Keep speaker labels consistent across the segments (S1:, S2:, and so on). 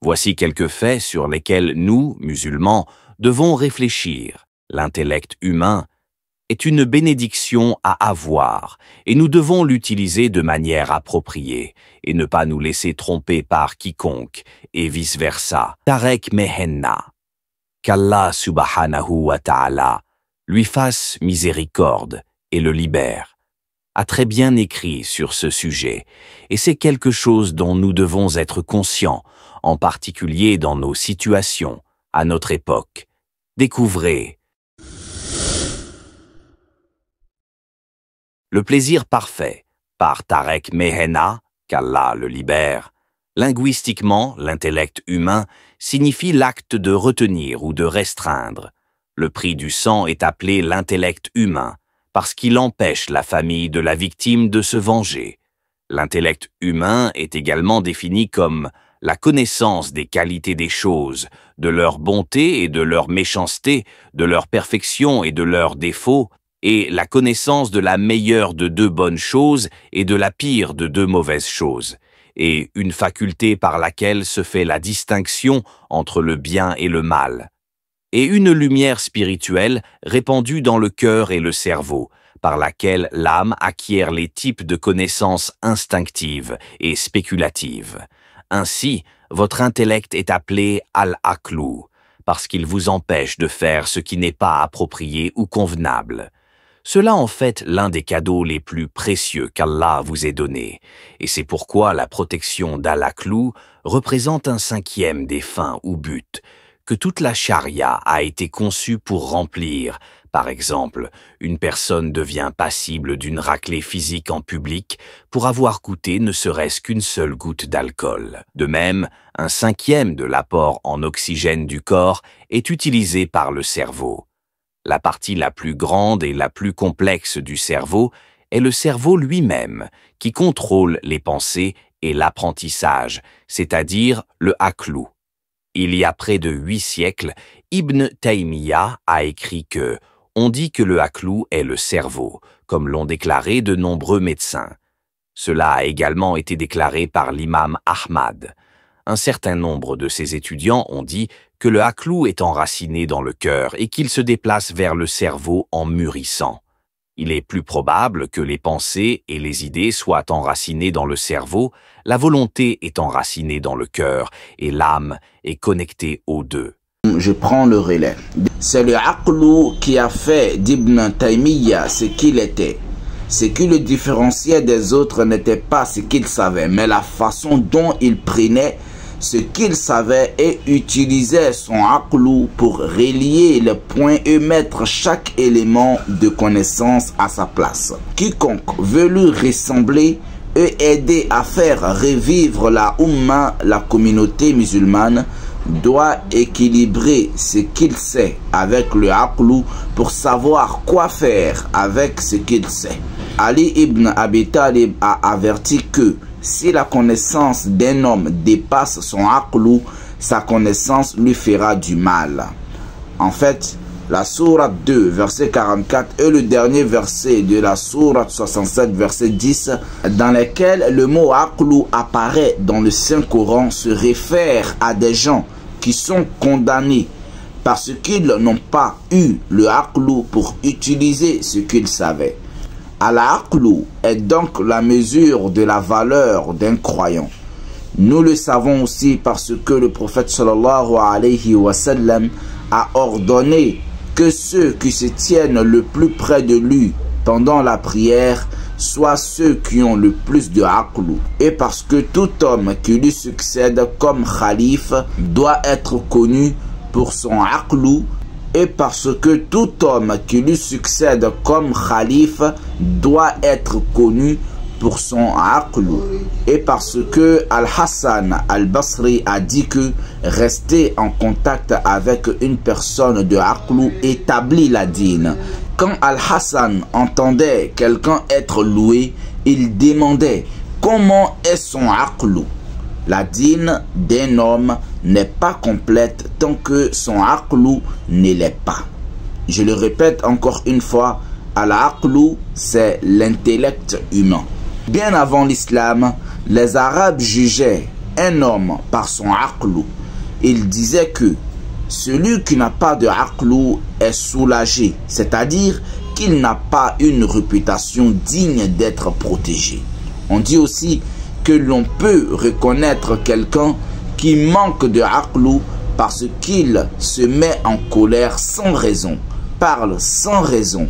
S1: Voici quelques faits sur lesquels nous, musulmans, devons réfléchir. L'intellect humain est une bénédiction à avoir et nous devons l'utiliser de manière appropriée et ne pas nous laisser tromper par quiconque et vice-versa. Tarek Mehenna, qu'Allah subhanahu wa ta'ala lui fasse miséricorde et le libère, a très bien écrit sur ce sujet et c'est quelque chose dont nous devons être conscients, en particulier dans nos situations, à notre époque. Découvrez Le plaisir parfait, par Tarek Mehenna, qu'Allah le libère. Linguistiquement, l'intellect humain signifie l'acte de retenir ou de restreindre. Le prix du sang est appelé l'intellect humain, parce qu'il empêche la famille de la victime de se venger. L'intellect humain est également défini comme la connaissance des qualités des choses, de leur bonté et de leur méchanceté, de leur perfection et de leurs défauts, et la connaissance de la meilleure de deux bonnes choses et de la pire de deux mauvaises choses, et une faculté par laquelle se fait la distinction entre le bien et le mal, et une lumière spirituelle répandue dans le cœur et le cerveau, par laquelle l'âme acquiert les types de connaissances instinctives et spéculatives. Ainsi, votre intellect est appelé al-aqlu, parce qu'il vous empêche de faire ce qui n'est pas approprié ou convenable. Cela en fait l'un des cadeaux les plus précieux qu'Allah vous ait donné, et c'est pourquoi la protection d'al-aqlu représente un cinquième des fins ou buts que toute la charia a été conçue pour remplir. Par exemple, une personne devient passible d'une raclée physique en public pour avoir goûté ne serait-ce qu'une seule goutte d'alcool. De même, un cinquième de l'apport en oxygène du corps est utilisé par le cerveau. La partie la plus grande et la plus complexe du cerveau est le cerveau lui-même, qui contrôle les pensées et l'apprentissage, c'est-à-dire le aqlu. Il y a près de 8 siècles, Ibn Taymiyyah a écrit que on dit que le aqlu est le cerveau, comme l'ont déclaré de nombreux médecins. Cela a également été déclaré par l'imam Ahmad. Un certain nombre de ses étudiants ont dit que le aqlu est enraciné dans le cœur et qu'il se déplace vers le cerveau en mûrissant. Il est plus probable que les pensées et les idées soient enracinées dans le cerveau, la volonté est enracinée dans le cœur et l'âme est connectée aux deux.
S2: Je prends le relais. C'est le aqlu qui a fait d'Ibn Taymiyyah ce qu'il était. Ce qui le différenciait des autres n'était pas ce qu'il savait, mais la façon dont il prenait ce qu'il savait et utilisait son aqlu pour relier les points et mettre chaque élément de connaissance à sa place. Quiconque veut lui ressembler et aider à faire revivre la Ummah, la communauté musulmane, doit équilibrer ce qu'il sait avec le aqlu pour savoir quoi faire avec ce qu'il sait. Ali ibn Abi Talib a averti que si la connaissance d'un homme dépasse son aqlu, sa connaissance lui fera du mal. En fait, la sourate 2, verset 44 est le dernier verset de la sourate 67, verset 10, dans lequel le mot aqlu apparaît dans le Saint-Coran, se réfère à des gens qui sont condamnés parce qu'ils n'ont pas eu le aqlu pour utiliser ce qu'ils savaient. Al-aqlu est donc la mesure de la valeur d'un croyant. Nous le savons aussi parce que le prophète sallallahu alayhi wa sallam a ordonné que ceux qui se tiennent le plus près de lui pendant la prière soient ceux qui ont le plus de aqlu. Et parce que tout homme qui lui succède comme khalife doit être connu pour son aqlu, et parce que tout homme qui lui succède comme khalife doit être connu pour son aqlu, et parce que Al-Hassan al-Basri a dit que rester en contact avec une personne de aqlu établit la dîne. Quand Al-Hassan entendait quelqu'un être loué, il demandait comment est son aqlu. La dîne d'un homme n'est pas complète tant que son aqlu ne l'est pas. Je le répète encore une fois, al-aqlu, c'est l'intellect humain. Bien avant l'islam, les Arabes jugeaient un homme par son aqlu. Il disait que celui qui n'a pas de aqlu est soulagé, c'est-à-dire qu'il n'a pas une réputation digne d'être protégé. On dit aussi que l'on peut reconnaître quelqu'un qui manque de aqlu parce qu'il se met en colère sans raison, parle sans raison,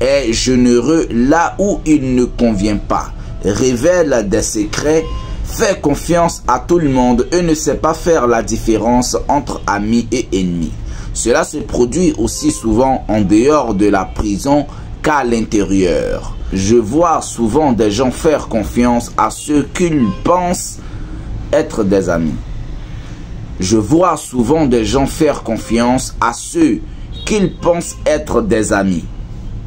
S2: est généreux là où il ne convient pas, révèle des secrets, fait confiance à tout le monde et ne sait pas faire la différence entre amis et ennemis. Cela se produit aussi souvent en dehors de la prison qu'à l'intérieur. Je vois souvent des gens faire confiance à ceux qu'ils pensent être des amis. Je vois souvent des gens faire confiance à ceux qu'ils pensent être des amis,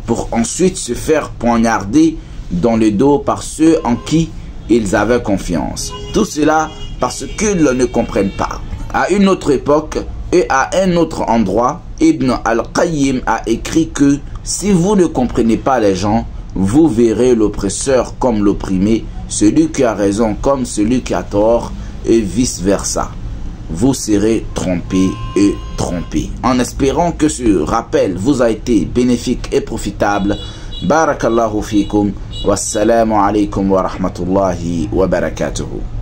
S2: pour ensuite se faire poignarder dans le dos par ceux en qui ils avaient confiance. Tout cela parce qu'ils ne comprennent pas. À une autre époque et à un autre endroit, Ibn al-Qayyim a écrit que si vous ne comprenez pas les gens, vous verrez l'oppresseur comme l'opprimé, celui qui a raison comme celui qui a tort, et vice-versa. Vous serez trompé et trompé. En espérant que ce rappel vous a été bénéfique et profitable, barakallahu fikum, wassalamu alaikum wa rahmatullahi wa barakatuhu.